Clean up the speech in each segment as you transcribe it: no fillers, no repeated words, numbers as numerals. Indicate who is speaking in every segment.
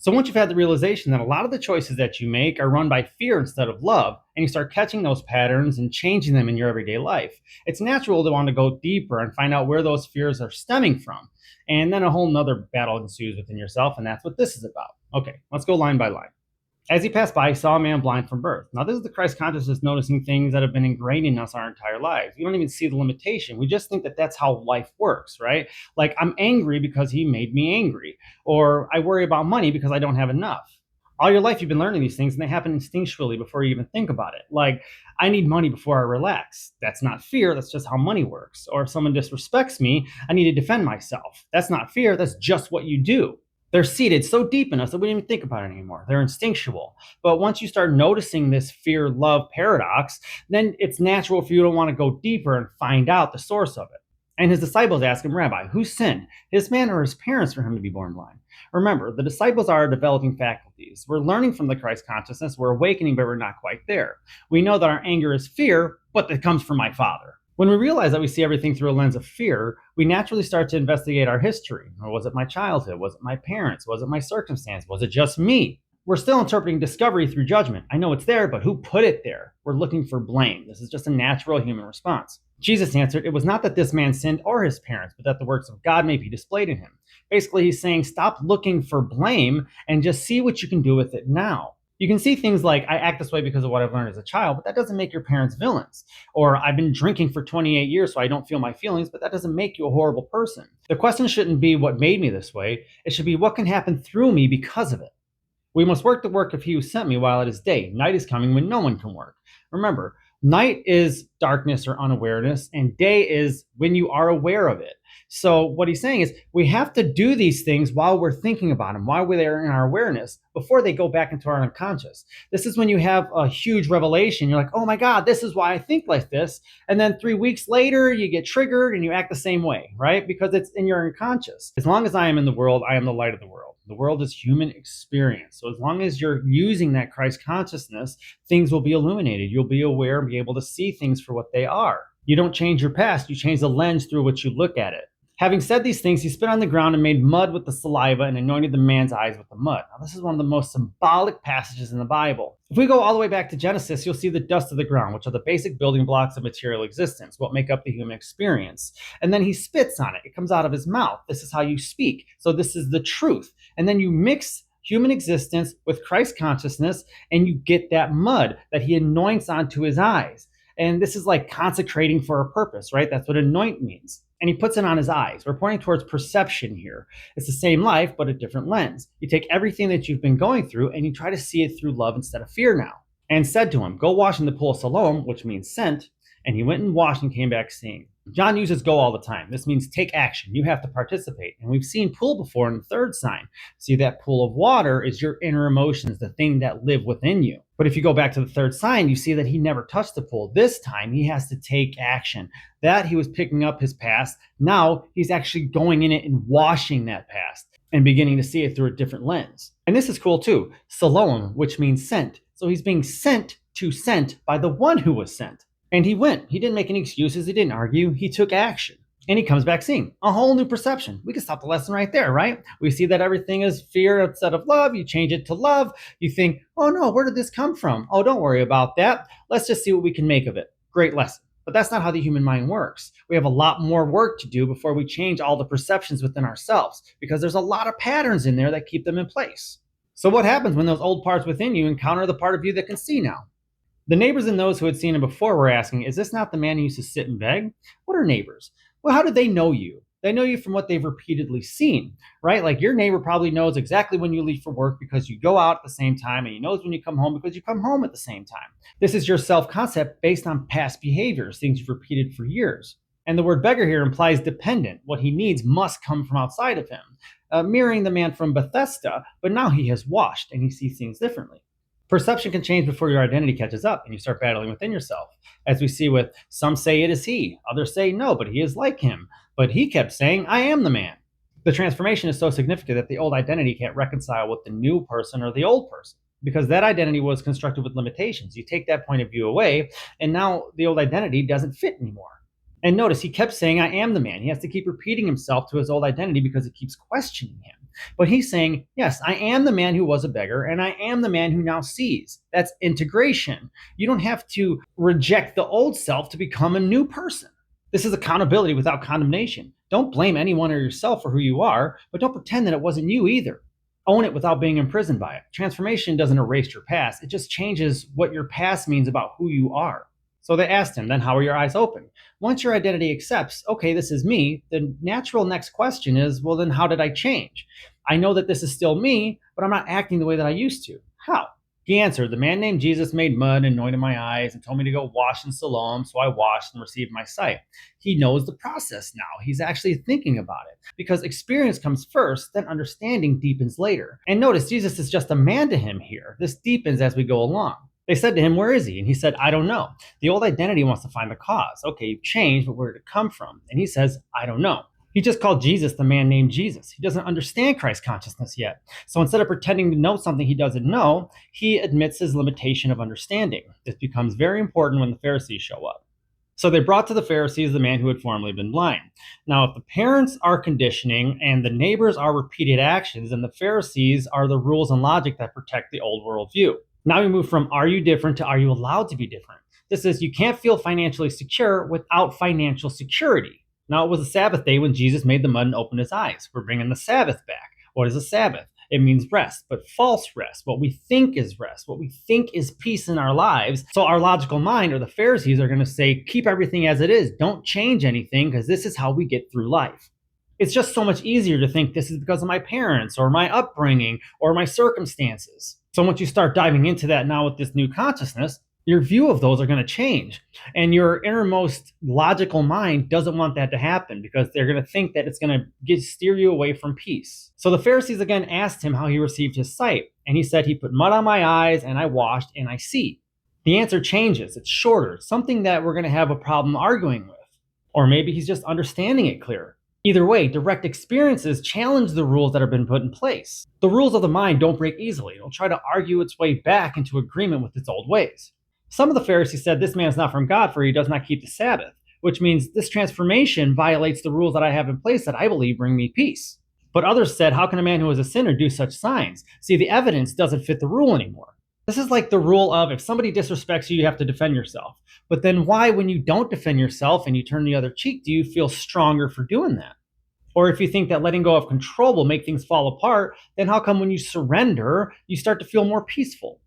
Speaker 1: So once you've had the realization that a lot of the choices that you make are run by fear instead of love, and you start catching those patterns and changing them in your everyday life, it's natural to want to go deeper and find out where those fears are stemming from. And then a whole nother battle ensues within yourself, and that's what this is about. Okay, let's go line by line. As he passed by, he saw a man blind from birth. Now, this is the Christ consciousness noticing things that have been ingrained in us our entire lives. We don't even see the limitation. We just think that that's how life works, right? Like, I'm angry because he made me angry, or I worry about money because I don't have enough. All your life, you've been learning these things, and they happen instinctually before you even think about it. Like, I need money before I relax. That's not fear, that's just how money works. Or if someone disrespects me, I need to defend myself. That's not fear, that's just what you do. They're seated so deep in us that we don't even think about it anymore. They're instinctual. But once you start noticing this fear love paradox, then it's natural for you to want to go deeper and find out the source of it. And his disciples ask him, Rabbi, who sinned, his man or his parents, for him to be born blind? Remember, the disciples are developing faculties. We're learning from the Christ consciousness. We're awakening, but we're not quite there. We know that our anger is fear, but that comes from my Father. When we realize that we see everything through a lens of fear, we naturally start to investigate our history. Or was it my childhood? Was it my parents? Was it my circumstance? Was it just me? We're still interpreting discovery through judgment. I know it's there, but who put it there? We're looking for blame. This is just a natural human response. Jesus answered, it was not that this man sinned or his parents, but that the works of God may be displayed in him. Basically, he's saying, stop looking for blame and just see what you can do with it now. You can see things like, I act this way because of what I've learned as a child, but that doesn't make your parents villains. Or I've been drinking for 28 years, so I don't feel my feelings, but that doesn't make you a horrible person. The question shouldn't be what made me this way. It should be what can happen through me because of it. We must work the work of he who sent me while it is day. Night is coming when no one can work. Remember, night is darkness or unawareness, and day is when you are aware of it. So what he's saying is we have to do these things while we're thinking about them, while we're in our awareness, before they go back into our unconscious. This is when you have a huge revelation. You're like, oh my God, this is why I think like this. And then 3 weeks later, you get triggered and you act the same way, right? Because it's in your unconscious. As long as I am in the world, I am the light of the world. The world is human experience. So as long as you're using that Christ consciousness, things will be illuminated. You'll be aware and be able to see things for what they are. You don't change your past, you change the lens through which you look at it. Having said these things, he spit on the ground and made mud with the saliva and anointed the man's eyes with the mud. Now, this is one of the most symbolic passages in the Bible. If we go all the way back to Genesis, you'll see the dust of the ground, which are the basic building blocks of material existence, what make up the human experience. And then he spits on it. It comes out of his mouth. This is how you speak. So this is the truth. And then you mix human existence with Christ consciousness, and you get that mud that he anoints onto his eyes. And this is like consecrating for a purpose, right? That's what anoint means. And he puts it on his eyes. We're pointing towards perception here. It's the same life, but a different lens. You take everything that you've been going through and you try to see it through love instead of fear now. And said to him, go wash in the pool of Siloam, which means sent. And he went and washed and came back seeing. John uses go all the time. This means take action. You have to participate. And we've seen pool before in the third sign. See, that pool of water is your inner emotions, the thing that live within you. But if you go back to the third sign, you see that he never touched the pool. This time, he has to take action. That he was picking up his past. Now, he's actually going in it and washing that past and beginning to see it through a different lens. And this is cool too. Siloam, which means sent. So he's being sent by the one who was sent. And he went. He didn't make any excuses. He didn't argue. He took action. And he comes back seeing a whole new perception. We can stop the lesson right there, right? We see that everything is fear instead of love. You change it to love. You think, oh no, where did this come from? Oh, don't worry about that. Let's just see what we can make of it. Great lesson. But that's not how the human mind works. We have a lot more work to do before we change all the perceptions within ourselves, because there's a lot of patterns in there that keep them in place. So what happens when those old parts within you encounter the part of you that can see now? The neighbors and those who had seen him before were asking, is this not the man who used to sit and beg? What are neighbors? Well, how do they know you? They know you from what they've repeatedly seen, right? Like your neighbor probably knows exactly when you leave for work because you go out at the same time, and he knows when you come home because you come home at the same time. This is your self-concept based on past behaviors, things you've repeated for years. And the word beggar here implies dependent. What he needs must come from outside of him, mirroring the man from Bethesda, but now he has washed and he sees things differently. Perception can change before your identity catches up and you start battling within yourself. As we see with some say it is he, others say no, but he is like him. But he kept saying, I am the man. The transformation is so significant that the old identity can't reconcile with the new person or the old person, because that identity was constructed with limitations. You take that point of view away, and now the old identity doesn't fit anymore. And notice he kept saying, I am the man. He has to keep repeating himself to his old identity because it keeps questioning him. But he's saying, yes, I am the man who was a beggar, and I am the man who now sees. That's integration. You don't have to reject the old self to become a new person. This is accountability without condemnation. Don't blame anyone or yourself for who you are, but don't pretend that it wasn't you either. Own it without being imprisoned by it. Transformation doesn't erase your past, it just changes what your past means about who you are. So they asked him, then how are your eyes open? Once your identity accepts, okay, this is me, the natural next question is, well, then how did I change? I know that this is still me, but I'm not acting the way that I used to. How? He answered, the man named Jesus made mud and anointed my eyes and told me to go wash in Siloam, so I washed and received my sight. He knows the process now. He's actually thinking about it because experience comes first, then understanding deepens later. And notice, Jesus is just a man to him here. This deepens as we go along. They said to him, where is he? And he said, I don't know. The old identity wants to find the cause. Okay, you've changed, but where did it come from? And he says, I don't know. He just called Jesus the man named Jesus. He doesn't understand Christ consciousness yet. So instead of pretending to know something he doesn't know, he admits his limitation of understanding. This becomes very important when the Pharisees show up. So they brought to the Pharisees the man who had formerly been blind. Now, if the parents are conditioning and the neighbors are repeated actions, then the Pharisees are the rules and logic that protect the old worldview. Now we move from are you different to are you allowed to be different? This is you can't feel financially secure without financial security. Now, it was a Sabbath day when Jesus made the mud and opened his eyes. We're bringing the Sabbath back. What is a Sabbath? It means rest, but false rest, what we think is rest, what we think is peace in our lives. So our logical mind or the Pharisees are going to say, keep everything as it is. Don't change anything because this is how we get through life. It's just so much easier to think this is because of my parents or my upbringing or my circumstances. So once you start diving into that now with this new consciousness, your view of those are going to change. And your innermost logical mind doesn't want that to happen because they're going to think that it's going to steer you away from peace. So the Pharisees again asked him how he received his sight. And he said, he put mud on my eyes and I washed and I see. The answer changes. It's shorter. It's something that we're going to have a problem arguing with. Or maybe he's just understanding it clearer. Either way, direct experiences challenge the rules that have been put in place. The rules of the mind don't break easily. It'll try to argue its way back into agreement with its old ways. Some of the Pharisees said this man is not from God, for he does not keep the Sabbath, which means this transformation violates the rules that I have in place that I believe bring me peace. But others said, how can a man who is a sinner do such signs? See, the evidence doesn't fit the rule anymore. This is like the rule of if somebody disrespects you, you have to defend yourself. But then why, when you don't defend yourself and you turn the other cheek, do you feel stronger for doing that? Or if you think that letting go of control will make things fall apart, then how come when you surrender, you start to feel more peaceful?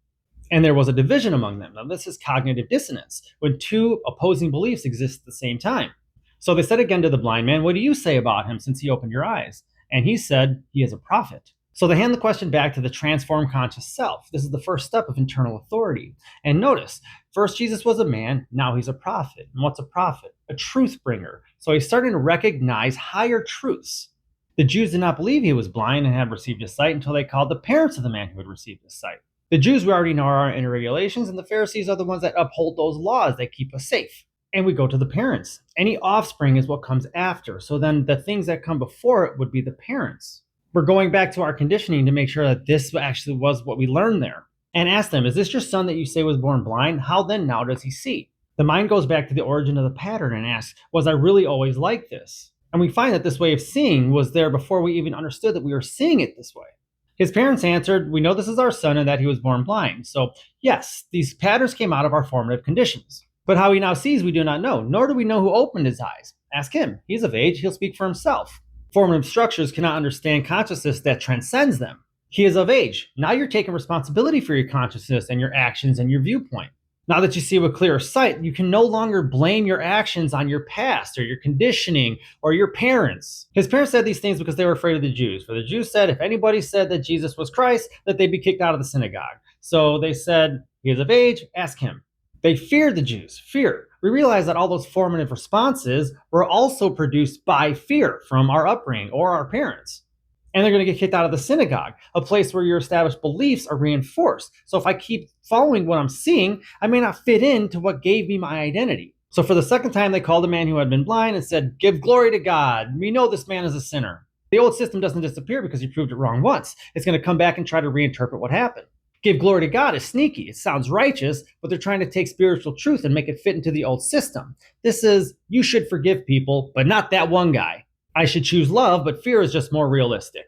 Speaker 1: And there was a division among them. Now, this is cognitive dissonance, when two opposing beliefs exist at the same time. So they said again to the blind man, what do you say about him since he opened your eyes? And he said, he is a prophet. So they hand the question back to the transformed conscious self. This is the first step of internal authority. And notice, first Jesus was a man, now he's a prophet. And what's a prophet? A truth bringer. So he's starting to recognize higher truths. The Jews did not believe he was blind and had received his sight until they called the parents of the man who had received his sight. The Jews, we already know, are our inner regulations, and the Pharisees are the ones that uphold those laws that keep us safe. And we go to the parents. Any offspring is what comes after. So then the things that come before it would be the parents. We're going back to our conditioning to make sure that this actually was what we learned there. And ask them, is this your son that you say was born blind? How then now does he see? The mind goes back to the origin of the pattern and asks, was I really always like this? And we find that this way of seeing was there before we even understood that we were seeing it this way. His parents answered, we know this is our son and that he was born blind. So yes, these patterns came out of our formative conditions. But how he now sees, we do not know, nor do we know who opened his eyes. Ask him. He's of age. He'll speak for himself. Formative structures cannot understand consciousness that transcends them. He is of age. Now you're taking responsibility for your consciousness and your actions and your viewpoint. Now that you see with clearer sight, you can no longer blame your actions on your past or your conditioning or your parents. His parents said these things because they were afraid of the Jews. For the Jews said if anybody said that Jesus was Christ, that they'd be kicked out of the synagogue. So they said, he is of age, ask him. They feared the Jews, fear. We realize that all those formative responses were also produced by fear from our upbringing or our parents. And they're going to get kicked out of the synagogue, a place where your established beliefs are reinforced. So if I keep following what I'm seeing, I may not fit into what gave me my identity. So for the second time, they called a man who had been blind and said, give glory to God. We know this man is a sinner. The old system doesn't disappear because you proved it wrong once. It's going to come back and try to reinterpret what happened. Give glory to God is sneaky. It sounds righteous, but they're trying to take spiritual truth and make it fit into the old system. This is, you should forgive people, but not that one guy. I should choose love, but fear is just more realistic.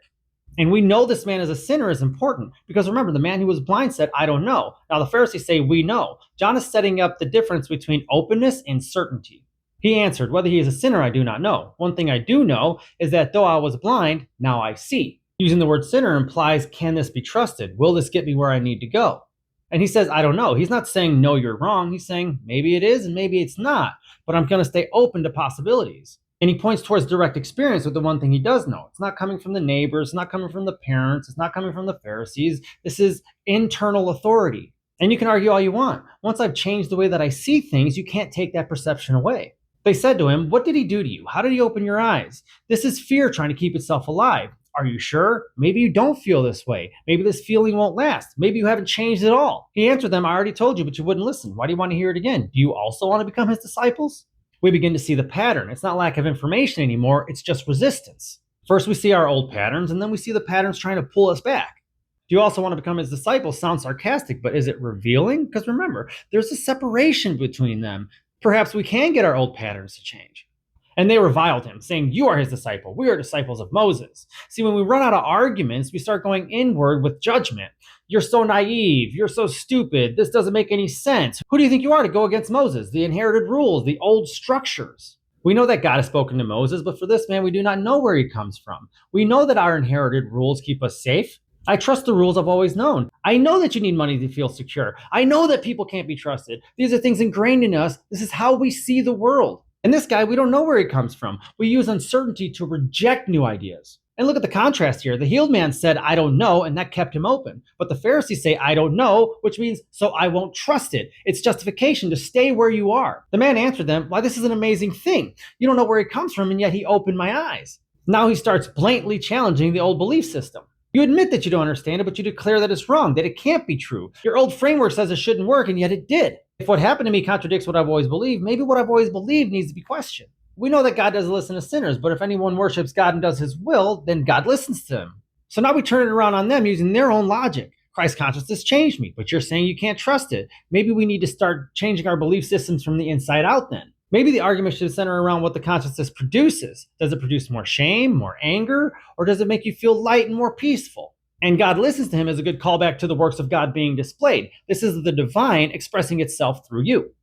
Speaker 1: And we know this man is a sinner is important because remember, the man who was blind said, I don't know. Now the Pharisees say, we know. John is setting up the difference between openness and certainty. He answered, whether he is a sinner, I do not know. One thing I do know is that though I was blind, now I see. Using the word sinner implies, can this be trusted? Will this get me where I need to go? And he says, I don't know. He's not saying, no, you're wrong. He's saying, maybe it is and maybe it's not, but I'm going to stay open to possibilities. And he points towards direct experience with the one thing he does know. It's not coming from the neighbors, it's not coming from the parents, it's not coming from the Pharisees. This is internal authority. And you can argue all you want. Once I've changed the way that I see things, you can't take that perception away. They said to him, what did he do to you? How did he open your eyes? This is fear trying to keep itself alive. Are you sure? Maybe you don't feel this way. Maybe this feeling won't last. Maybe you haven't changed at all. He answered them, I already told you, but you wouldn't listen. Why do you want to hear it again? Do you also want to become his disciples? We begin to see the pattern. It's not lack of information anymore, it's just resistance. First, we see our old patterns, and then we see the patterns trying to pull us back. Do you also want to become his disciples? Sounds sarcastic, but is it revealing? Because remember, there's a separation between them. Perhaps we can get our old patterns to change. And they reviled him, saying, you are his disciple. We are disciples of Moses. See, when we run out of arguments, we start going inward with judgment. You're so naive. You're so stupid. This doesn't make any sense. Who do you think you are to go against Moses? The inherited rules, the old structures. We know that God has spoken to Moses, but for this man, we do not know where he comes from. We know that our inherited rules keep us safe. I trust the rules I've always known. I know that you need money to feel secure. I know that people can't be trusted. These are things ingrained in us. This is how we see the world. And this guy, we don't know where he comes from. We use uncertainty to reject new ideas. And look at the contrast here. The healed man said, I don't know, and that kept him open. But the Pharisees say, I don't know, which means, so I won't trust it. It's justification to stay where you are. The man answered them, why, this is an amazing thing. You don't know where he comes from, and yet he opened my eyes. Now he starts blatantly challenging the old belief system. You admit that you don't understand it, but you declare that it's wrong, that it can't be true. Your old framework says it shouldn't work, and yet it did. If what happened to me contradicts what I've always believed, maybe what I've always believed needs to be questioned. We know that God doesn't listen to sinners, but if anyone worships God and does his will, then God listens to him. So now we turn it around on them using their own logic. Christ consciousness changed me, but you're saying you can't trust it. Maybe we need to start changing our belief systems from the inside out then. Maybe the argument should center around what the consciousness produces. Does it produce more shame, more anger, or does it make you feel light and more peaceful? And God listens to him as a good callback to the works of God being displayed. This is the divine expressing itself through you.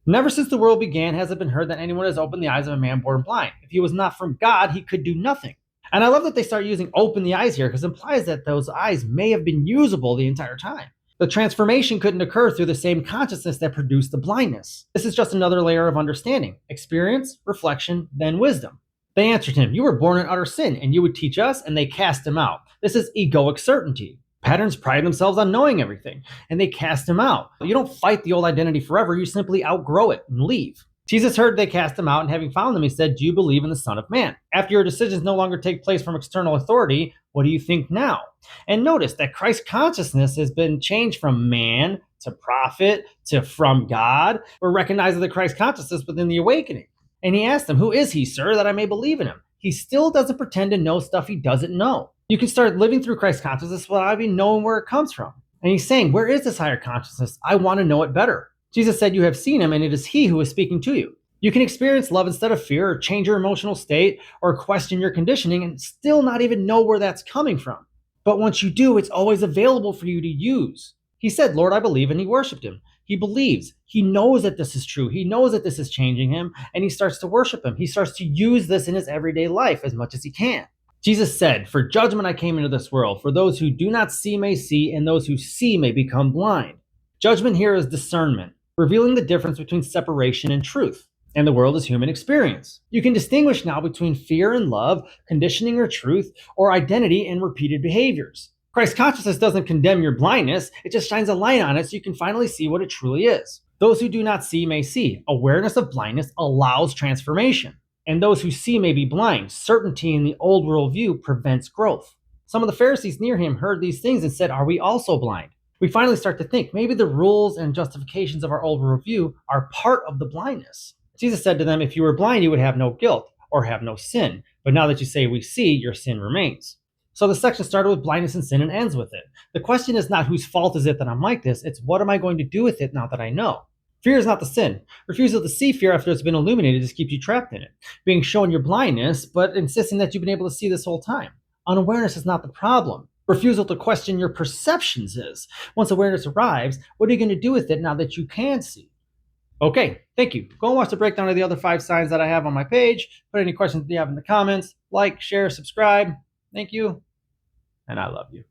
Speaker 1: Never since the world began has it been heard that anyone has opened the eyes of a man born blind. If he was not from God, he could do nothing. And I love that they start using open the eyes here because it implies that those eyes may have been usable the entire time. The transformation couldn't occur through the same consciousness that produced the blindness. This is just another layer of understanding, experience, reflection, then wisdom. They answered him, you were born in utter sin, and you would teach us, and they cast him out. This is egoic certainty. Patterns pride themselves on knowing everything, and they cast him out. You don't fight the old identity forever, you simply outgrow it and leave. Jesus heard they cast him out, and having found them, he said, do you believe in the Son of Man? After your decisions no longer take place from external authority, what do you think now? And notice that Christ consciousness has been changed from man to prophet to from God. We're recognizing the Christ consciousness within the awakening. And he asked them, who is he, sir, that I may believe in him? He still doesn't pretend to know stuff he doesn't know. You can start living through Christ consciousness without even knowing where it comes from. And he's saying, where is this higher consciousness? I want to know it better. Jesus said, you have seen him, and it is he who is speaking to you. You can experience love instead of fear, or change your emotional state, or question your conditioning, and still not even know where that's coming from. But once you do, it's always available for you to use. He said, Lord, I believe, and he worshiped him. He believes. He knows that this is true. He knows that this is changing him, and he starts to worship him. He starts to use this in his everyday life as much as he can. Jesus said, for judgment I came into this world, for those who do not see may see, and those who see may become blind. Judgment here is discernment, revealing the difference between separation and truth. And the world is human experience. You can distinguish now between fear and love, conditioning or truth, or identity and repeated behaviors. Christ consciousness doesn't condemn your blindness, it just shines a light on it so you can finally see what it truly is. Those who do not see may see. Awareness of blindness allows transformation. And those who see may be blind. Certainty in the old worldview prevents growth. Some of the Pharisees near him heard these things and said, are we also blind? We finally start to think maybe the rules and justifications of our old worldview are part of the blindness. Jesus said to them, if you were blind, you would have no guilt or have no sin. But now that you say we see, your sin remains. So the section started with blindness and sin and ends with it. The question is not whose fault is it that I'm like this, it's what am I going to do with it now that I know? Fear is not the sin. Refusal to see fear after it's been illuminated just keeps you trapped in it. Being shown your blindness, but insisting that you've been able to see this whole time. Unawareness is not the problem. Refusal to question your perceptions is. Once awareness arrives, what are you going to do with it now that you can see? Okay, thank you. Go and watch the breakdown of the other 5 signs that I have on my page. Put any questions you have in the comments. Like, share, subscribe. Thank you, and I love you.